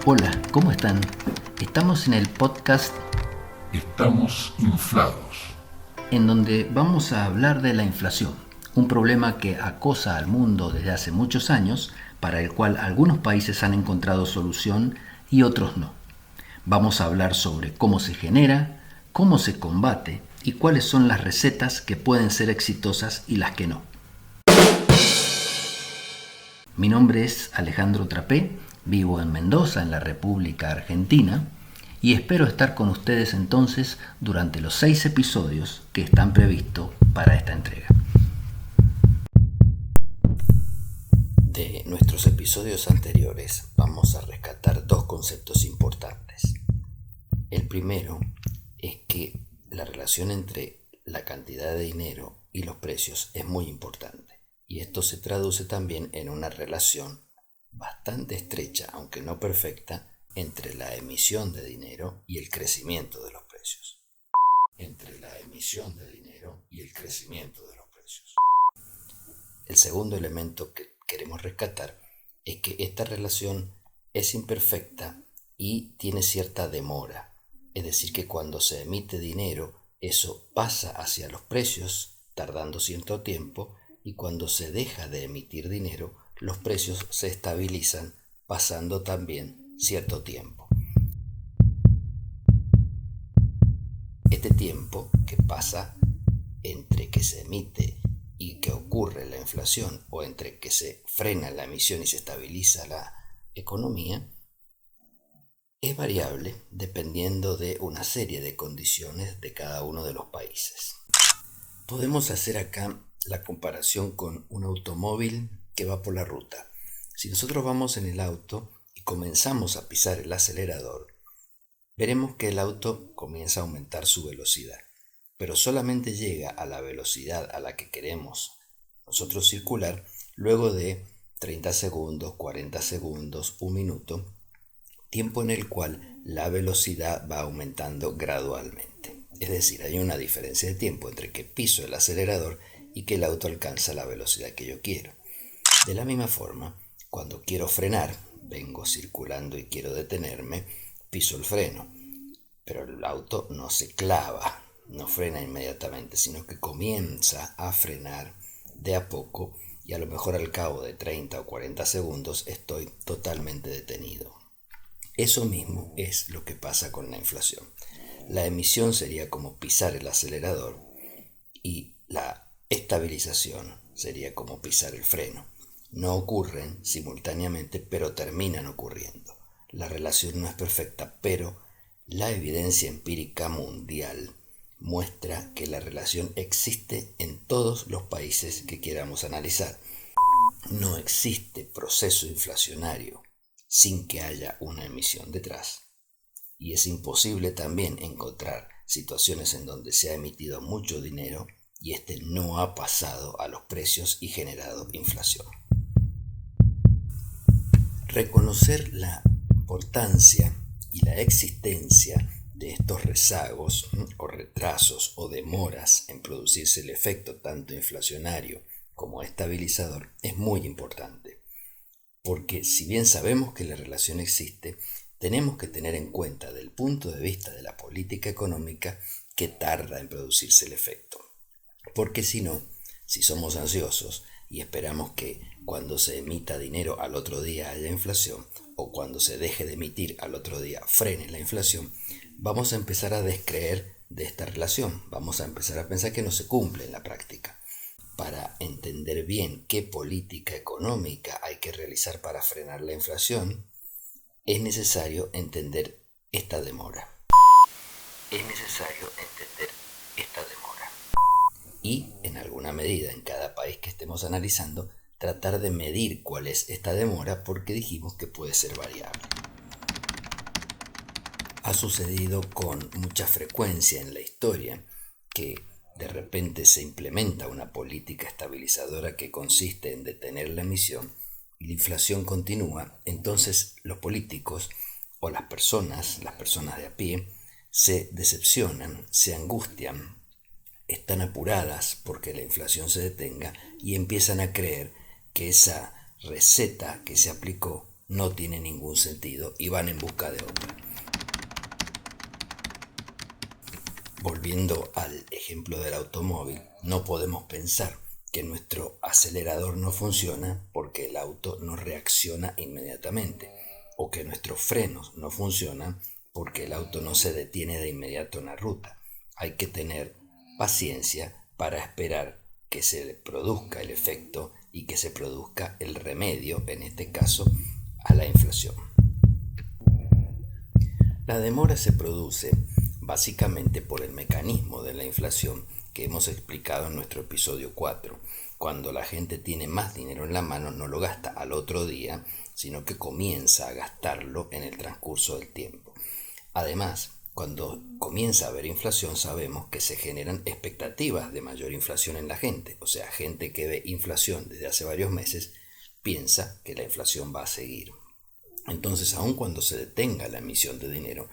Hola, ¿cómo están? Estamos en el podcast Estamos inflados. en donde vamos a hablar de la inflación, un problema que acosa al mundo desde hace muchos años, para el cual algunos países han encontrado solución y otros no. Vamos a hablar sobre cómo se genera, cómo se combate y cuáles son las recetas que pueden ser exitosas y las que no. Mi nombre es Alejandro Trapé, vivo en Mendoza, en la República Argentina, y espero estar con ustedes entonces durante los 6 episodios que están previstos para esta entrega. De nuestros episodios anteriores vamos a rescatar dos conceptos importantes. El primero es que la relación entre la cantidad de dinero y los precios es muy importante, y esto se traduce también en una relación bastante estrecha, aunque no perfecta, entre la emisión de dinero y el crecimiento de los precios. Entre la emisión de dinero y el crecimiento de los precios. El segundo elemento que queremos rescatar es que esta relación es imperfecta y tiene cierta demora. Es decir, que cuando se emite dinero, eso pasa hacia los precios, tardando cierto tiempo, y cuando se deja de emitir dinero, los precios se estabilizan, pasando también cierto tiempo. Este tiempo que pasa entre que se emite y que ocurre la inflación, o entre que se frena la emisión y se estabiliza la economía, es variable dependiendo de una serie de condiciones de cada uno de los países. Podemos hacer acá la comparación con un automóvil que va por la ruta. Si nosotros vamos en el auto y comenzamos a pisar el acelerador, veremos que el auto comienza a aumentar su velocidad, pero solamente llega a la velocidad a la que queremos nosotros circular luego de 30 segundos, 40 segundos, un minuto, tiempo en el cual la velocidad va aumentando gradualmente. Es decir, hay una diferencia de tiempo entre que piso el acelerador y que el auto alcanza la velocidad que yo quiero. De la misma forma, cuando quiero frenar, vengo circulando y quiero detenerme, piso el freno, pero el auto no se clava, no frena inmediatamente, sino que comienza a frenar de a poco, y a lo mejor al cabo de 30 o 40 segundos estoy totalmente detenido. Eso mismo es lo que pasa con la inflación. La emisión sería como pisar el acelerador y la estabilización sería como pisar el freno. No ocurren simultáneamente, pero terminan ocurriendo. La relación no es perfecta, pero la evidencia empírica mundial muestra que la relación existe en todos los países que queramos analizar. No existe proceso inflacionario sin que haya una emisión detrás. Y es imposible también encontrar situaciones en donde se ha emitido mucho dinero y este no ha pasado a los precios y generado inflación. Reconocer la importancia y la existencia de estos rezagos o retrasos o demoras en producirse el efecto tanto inflacionario como estabilizador es muy importante, porque si bien sabemos que la relación existe, tenemos que tener en cuenta del punto de vista de la política económica que tarda en producirse el efecto. Porque si no, si somos ansiosos y esperamos que cuando se emita dinero al otro día haya inflación, o cuando se deje de emitir al otro día frene la inflación, vamos a empezar a descreer de esta relación, vamos a empezar a pensar que no se cumple en la práctica. Para entender bien qué política económica hay que realizar para frenar la inflación, es necesario entender esta demora. Y, en alguna medida, en cada país que estemos analizando, tratar de medir cuál es esta demora, porque dijimos que puede ser variable. Ha sucedido con mucha frecuencia en la historia que de repente se implementa una política estabilizadora que consiste en detener la emisión y la inflación continúa. Entonces los políticos o las personas de a pie, se decepcionan, se angustian, están apuradas porque la inflación se detenga y empiezan a creer que esa receta que se aplicó no tiene ningún sentido y van en busca de otra. Volviendo al ejemplo del automóvil, no podemos pensar que nuestro acelerador no funciona porque el auto no reacciona inmediatamente, o que nuestros frenos no funcionan porque el auto no se detiene de inmediato en la ruta. Hay que tener paciencia para esperar que se produzca el efecto y que se produzca el remedio, en este caso, a la inflación. La demora se produce básicamente por el mecanismo de la inflación que hemos explicado en nuestro episodio 4. Cuando la gente tiene más dinero en la mano, no lo gasta al otro día, sino que comienza a gastarlo en el transcurso del tiempo. Además, cuando comienza a haber inflación, sabemos que se generan expectativas de mayor inflación en la gente. O sea, gente que ve inflación desde hace varios meses piensa que la inflación va a seguir. Entonces, aun cuando se detenga la emisión de dinero,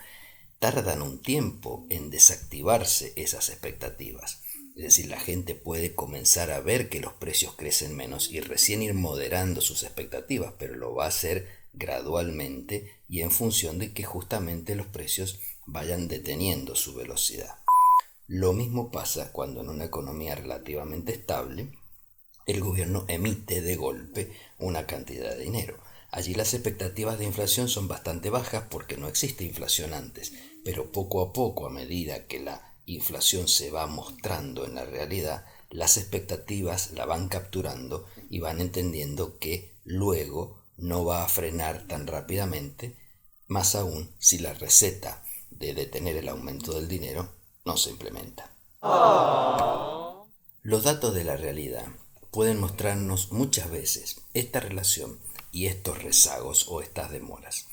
tardan un tiempo en desactivarse esas expectativas. Es decir, la gente puede comenzar a ver que los precios crecen menos y recién ir moderando sus expectativas, pero lo va a hacer gradualmente y en función de que justamente los precios vayan deteniendo su velocidad. Lo mismo pasa cuando en una economía relativamente estable el gobierno emite de golpe una cantidad de dinero. Allí las expectativas de inflación son bastante bajas porque no existe inflación antes, pero poco a poco, a medida que la inflación se va mostrando en la realidad, las expectativas la van capturando y van entendiendo que luego no va a frenar tan rápidamente, más aún si la receta de detener el aumento del dinero no se implementa. Los datos de la realidad pueden mostrarnos muchas veces esta relación y estos rezagos o estas demoras.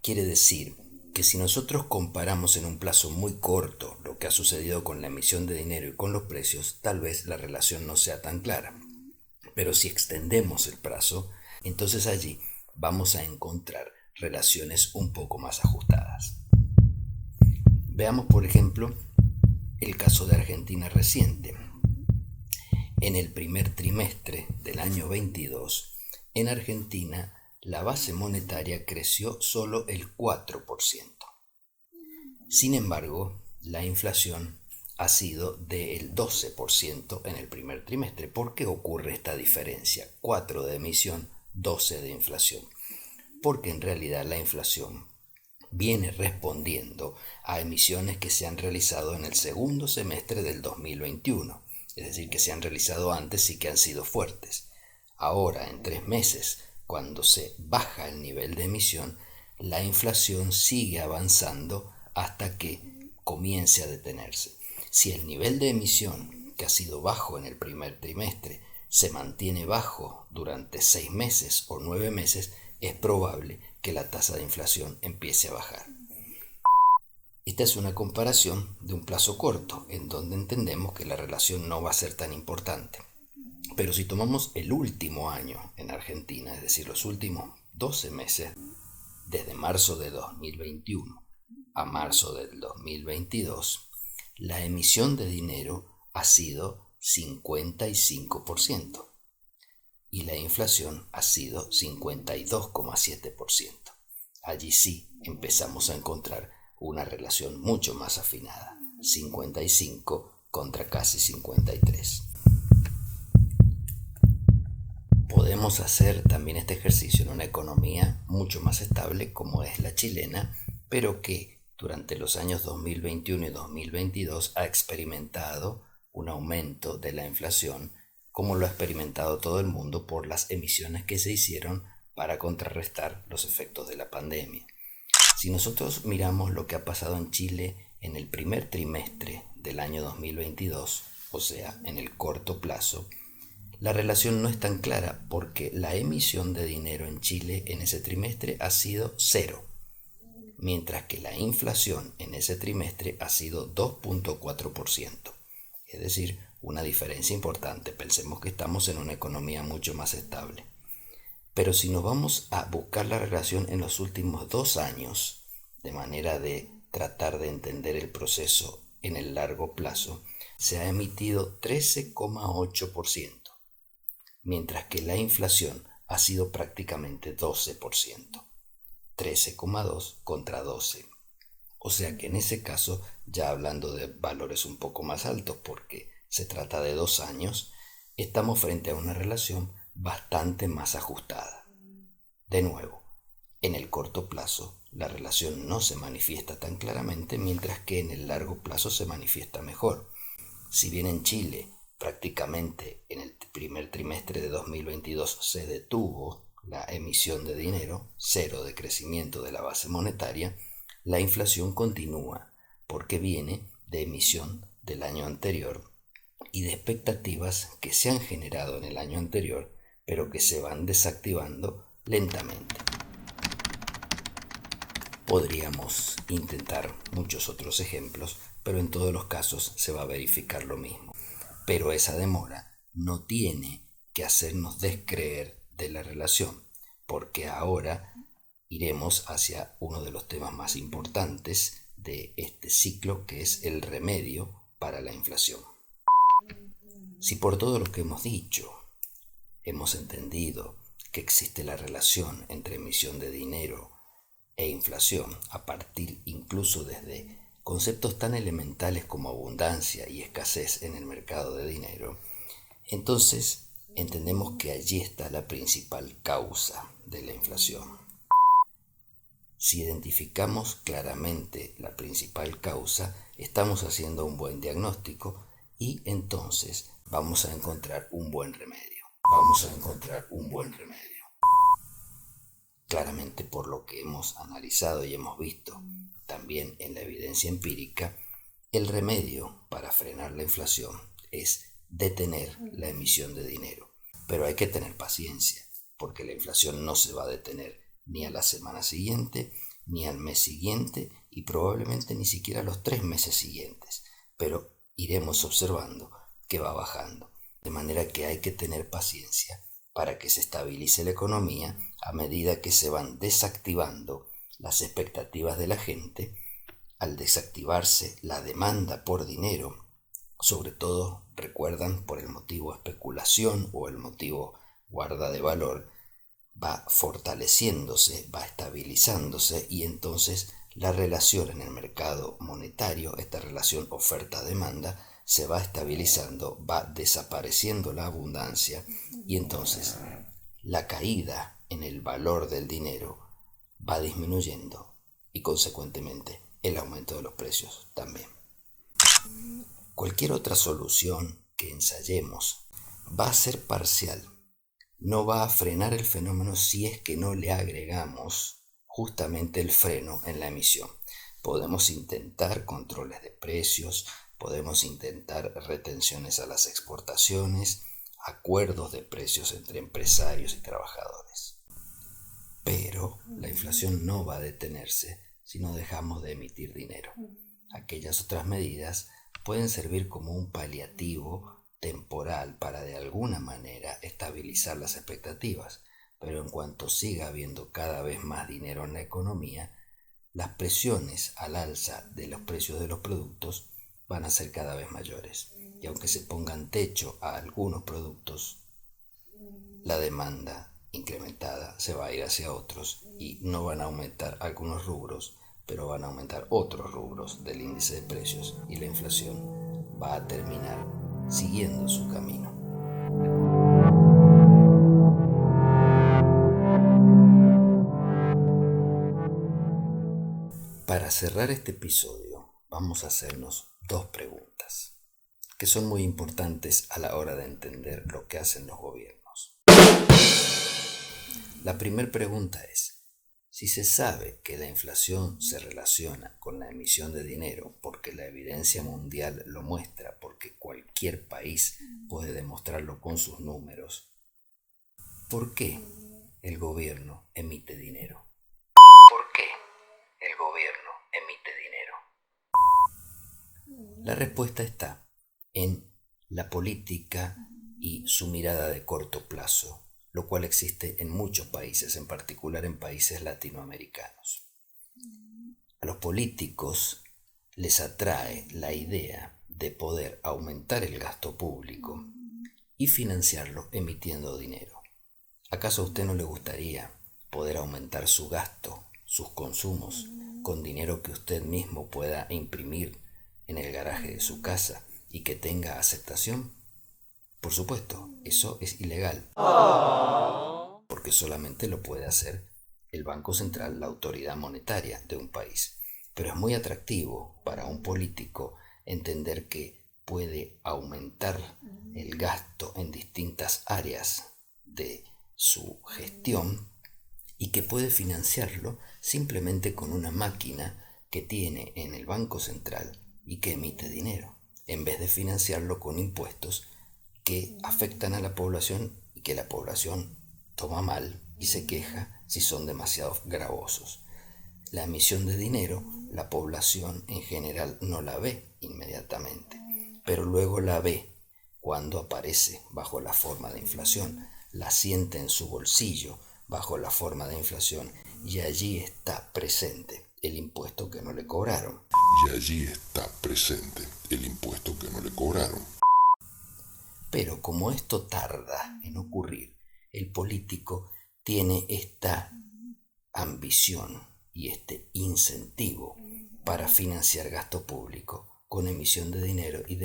Quiere decir que si nosotros comparamos en un plazo muy corto lo que ha sucedido con la emisión de dinero y con los precios, tal vez la relación no sea tan clara. Pero si extendemos el plazo, entonces allí vamos a encontrar relaciones un poco más ajustadas. Veamos, por ejemplo, el caso de Argentina reciente. En el primer trimestre del año 22, en Argentina la base monetaria creció solo el 4%. Sin embargo, la inflación ha sido del 12% en el primer trimestre. ¿Por qué ocurre esta diferencia? 4 de emisión, 12 de inflación. Porque en realidad la inflación viene respondiendo a emisiones que se han realizado en el segundo semestre del 2021. Es decir, que se han realizado antes y que han sido fuertes. Ahora, en 3 meses, cuando se baja el nivel de emisión, la inflación sigue avanzando hasta que comience a detenerse. Si el nivel de emisión, que ha sido bajo en el primer trimestre, se mantiene bajo durante 6 meses o 9 meses, es probable que la tasa de inflación empiece a bajar. Esta es una comparación de un plazo corto, en donde entendemos que la relación no va a ser tan importante. Pero si tomamos el último año en Argentina, es decir, los últimos 12 meses, desde marzo de 2021 a marzo del 2022, la emisión de dinero ha sido 55% y la inflación ha sido 52,7%. Allí sí empezamos a encontrar una relación mucho más afinada, 55 contra casi 53. Podemos hacer también este ejercicio en una economía mucho más estable como es la chilena, pero que durante los años 2021 y 2022 ha experimentado un aumento de la inflación, como lo ha experimentado todo el mundo por las emisiones que se hicieron para contrarrestar los efectos de la pandemia. Si nosotros miramos lo que ha pasado en Chile en el primer trimestre del año 2022, o sea, en el corto plazo, la relación no es tan clara porque la emisión de dinero en Chile en ese trimestre ha sido 0, mientras que la inflación en ese trimestre ha sido 2,4%. Es decir, una diferencia importante. Pensemos que estamos en una economía mucho más estable. Pero si nos vamos a buscar la relación en los últimos 2 años, de manera de tratar de entender el proceso en el largo plazo, se ha emitido 13,8%, mientras que la inflación ha sido prácticamente 12%, 13,2 contra 12. O sea que en ese caso, ya hablando de valores un poco más altos, porque se trata de 2 años, estamos frente a una relación bastante más ajustada. De nuevo, en el corto plazo, la relación no se manifiesta tan claramente, mientras que en el largo plazo se manifiesta mejor. Si bien en Chile prácticamente en el primer trimestre de 2022 se detuvo la emisión de dinero, cero de crecimiento de la base monetaria, la inflación continúa porque viene de emisión del año anterior y de expectativas que se han generado en el año anterior, pero que se van desactivando lentamente. Podríamos intentar muchos otros ejemplos, pero en todos los casos se va a verificar lo mismo. Pero esa demora no tiene que hacernos descreer de la relación, porque ahora iremos hacia uno de los temas más importantes de este ciclo, que es el remedio para la inflación. Si por todo lo que hemos dicho hemos entendido que existe la relación entre emisión de dinero e inflación, a partir incluso desde conceptos tan elementales como abundancia y escasez en el mercado de dinero, entonces entendemos que allí está la principal causa de la inflación. Si identificamos claramente la principal causa, estamos haciendo un buen diagnóstico y entonces vamos a encontrar un buen remedio. Claramente, por lo que hemos analizado y hemos visto también en la evidencia empírica, el remedio para frenar la inflación es detener la emisión de dinero. Pero hay que tener paciencia, porque la inflación no se va a detener ni a la semana siguiente, ni al mes siguiente, y probablemente ni siquiera a los 3 meses siguientes. Pero iremos observando que va bajando. De manera que hay que tener paciencia para que se estabilice la economía a medida que se van desactivando las expectativas de la gente. Al desactivarse la demanda por dinero, sobre todo, recuerdan, por el motivo especulación o el motivo guarda de valor, va fortaleciéndose, va estabilizándose, y entonces la relación en el mercado monetario, esta relación oferta-demanda, se va estabilizando, va desapareciendo la abundancia, y entonces la caída en el valor del dinero va disminuyendo y consecuentemente el aumento de los precios también. Cualquier otra solución que ensayemos va a ser parcial, no va a frenar el fenómeno si es que no le agregamos justamente el freno en la emisión. Podemos intentar controles de precios, podemos intentar retenciones a las exportaciones, acuerdos de precios entre empresarios y trabajadores. Pero la inflación no va a detenerse si no dejamos de emitir dinero. Aquellas otras medidas pueden servir como un paliativo temporal para de alguna manera estabilizar las expectativas, pero en cuanto siga habiendo cada vez más dinero en la economía, las presiones al alza de los precios de los productos van a ser cada vez mayores, y aunque se pongan techo a algunos productos, la demanda incrementada se va a ir hacia otros y no van a aumentar algunos rubros, pero van a aumentar otros rubros del índice de precios, y la inflación va a terminar siguiendo su camino. Para cerrar este episodio, vamos a hacernos 2 preguntas que son muy importantes a la hora de entender lo que hacen los gobiernos. La primera pregunta es: si se sabe que la inflación se relaciona con la emisión de dinero, porque la evidencia mundial lo muestra, porque cualquier país puede demostrarlo con sus números, ¿por qué el gobierno emite dinero? ¿Por qué el gobierno emite dinero? La respuesta está en la política y su mirada de corto plazo, lo cual existe en muchos países, en particular en países latinoamericanos. A los políticos les atrae la idea de poder aumentar el gasto público y financiarlo emitiendo dinero. ¿Acaso a usted no le gustaría poder aumentar su gasto, sus consumos, con dinero que usted mismo pueda imprimir en el garaje de su casa y que tenga aceptación? Por supuesto, eso es ilegal, porque solamente lo puede hacer el Banco Central, la autoridad monetaria de un país. Pero es muy atractivo para un político entender que puede aumentar el gasto en distintas áreas de su gestión y que puede financiarlo simplemente con una máquina que tiene en el Banco Central y que emite dinero, en vez de financiarlo con impuestos que afectan a la población y que la población toma mal y se queja si son demasiado gravosos. La emisión de dinero, la población en general no la ve inmediatamente, pero luego la ve cuando aparece bajo la forma de inflación, la siente en su bolsillo bajo la forma de inflación y allí está presente el impuesto que no le cobraron. Pero como esto tarda en ocurrir, el político tiene esta ambición y este incentivo para financiar gasto público con emisión de dinero y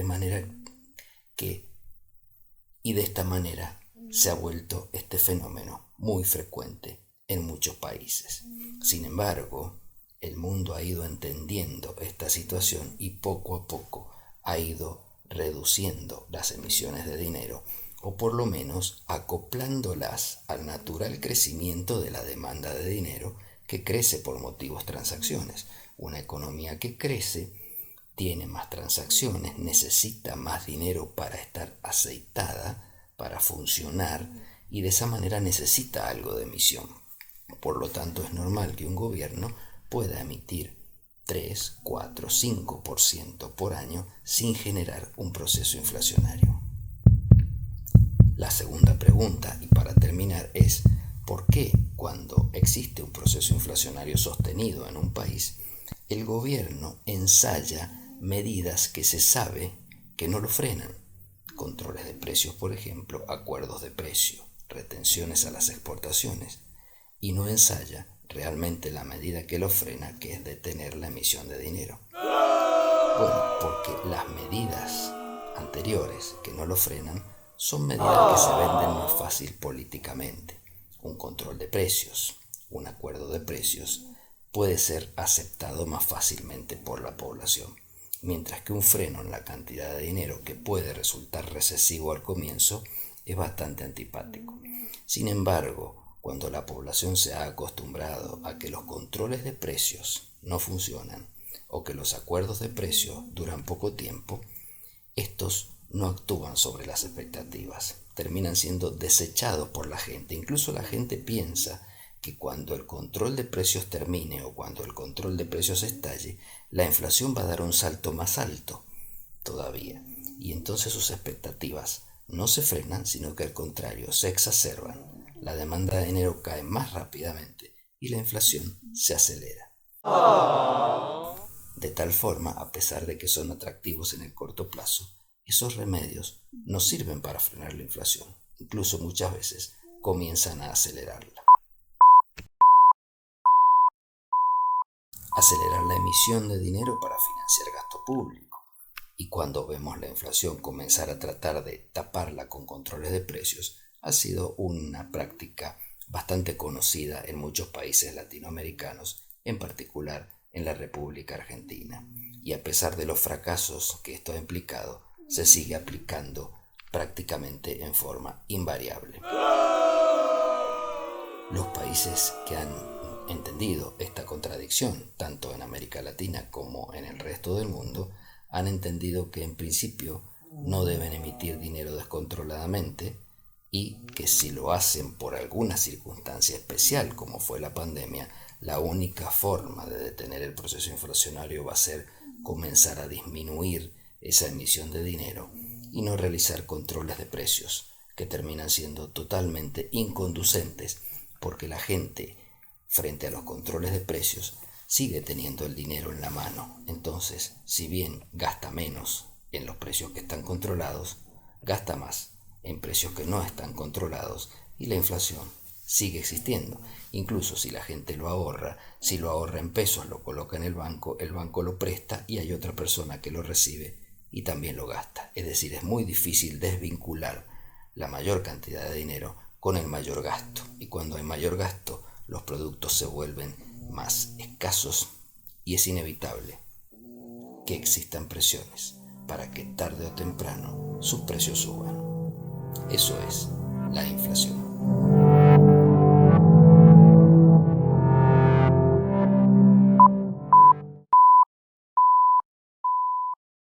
de esta manera se ha vuelto este fenómeno muy frecuente en muchos países. Sin embargo, el mundo ha ido entendiendo esta situación y poco a poco ha ido reduciendo las emisiones de dinero o por lo menos acoplándolas al natural crecimiento de la demanda de dinero que crece por motivos transacciones. Una economía que crece tiene más transacciones, necesita más dinero para estar aceitada, para funcionar y de esa manera necesita algo de emisión. Por lo tanto, es normal que un gobierno pueda emitir 3, 4, 5% por año sin generar un proceso inflacionario. La segunda pregunta, y para terminar, es ¿por qué cuando existe un proceso inflacionario sostenido en un país, el gobierno ensaya medidas que se sabe que no lo frenan? Controles de precios, por ejemplo, acuerdos de precio, retenciones a las exportaciones, y no ensaya realmente la medida que lo frena, que es detener la emisión de dinero. Bueno, porque las medidas anteriores que no lo frenan son medidas que se venden más fácil políticamente. Un control de precios, un acuerdo de precios puede ser aceptado más fácilmente por la población, mientras que un freno en la cantidad de dinero, que puede resultar recesivo al comienzo, es bastante antipático. Sin embargo, cuando la población se ha acostumbrado a que los controles de precios no funcionan o que los acuerdos de precios duran poco tiempo, estos no actúan sobre las expectativas, terminan siendo desechados por la gente. Incluso la gente piensa que cuando el control de precios termine o cuando el control de precios estalle, la inflación va a dar un salto más alto todavía. Y entonces sus expectativas no se frenan, sino que al contrario, se exacerban. La demanda de dinero cae más rápidamente y la inflación se acelera. De tal forma, a pesar de que son atractivos en el corto plazo, esos remedios no sirven para frenar la inflación. Incluso muchas veces comienzan a acelerarla. Acelerar la emisión de dinero para financiar gasto público. Y cuando vemos la inflación comenzar a tratar de taparla con controles de precios, ha sido una práctica bastante conocida en muchos países latinoamericanos, en particular en la República Argentina. Y a pesar de los fracasos que esto ha implicado, se sigue aplicando prácticamente en forma invariable. Los países que han entendido esta contradicción, tanto en América Latina como en el resto del mundo, han entendido que en principio no deben emitir dinero descontroladamente y que si lo hacen por alguna circunstancia especial como fue la pandemia, la única forma de detener el proceso inflacionario va a ser comenzar a disminuir esa emisión de dinero y no realizar controles de precios que terminan siendo totalmente inconducentes porque la gente frente a los controles de precios sigue teniendo el dinero en la mano. Entonces, si bien gasta menos en los precios que están controlados, gasta más en precios que no están controlados y la inflación sigue existiendo. Incluso si la gente lo ahorra, si lo ahorra en pesos, lo coloca en el banco lo presta y hay otra persona que lo recibe y también lo gasta. Es decir, es muy difícil desvincular la mayor cantidad de dinero con el mayor gasto. Y cuando hay mayor gasto, los productos se vuelven más escasos y es inevitable que existan presiones para que tarde o temprano sus precios suban. Eso es la inflación.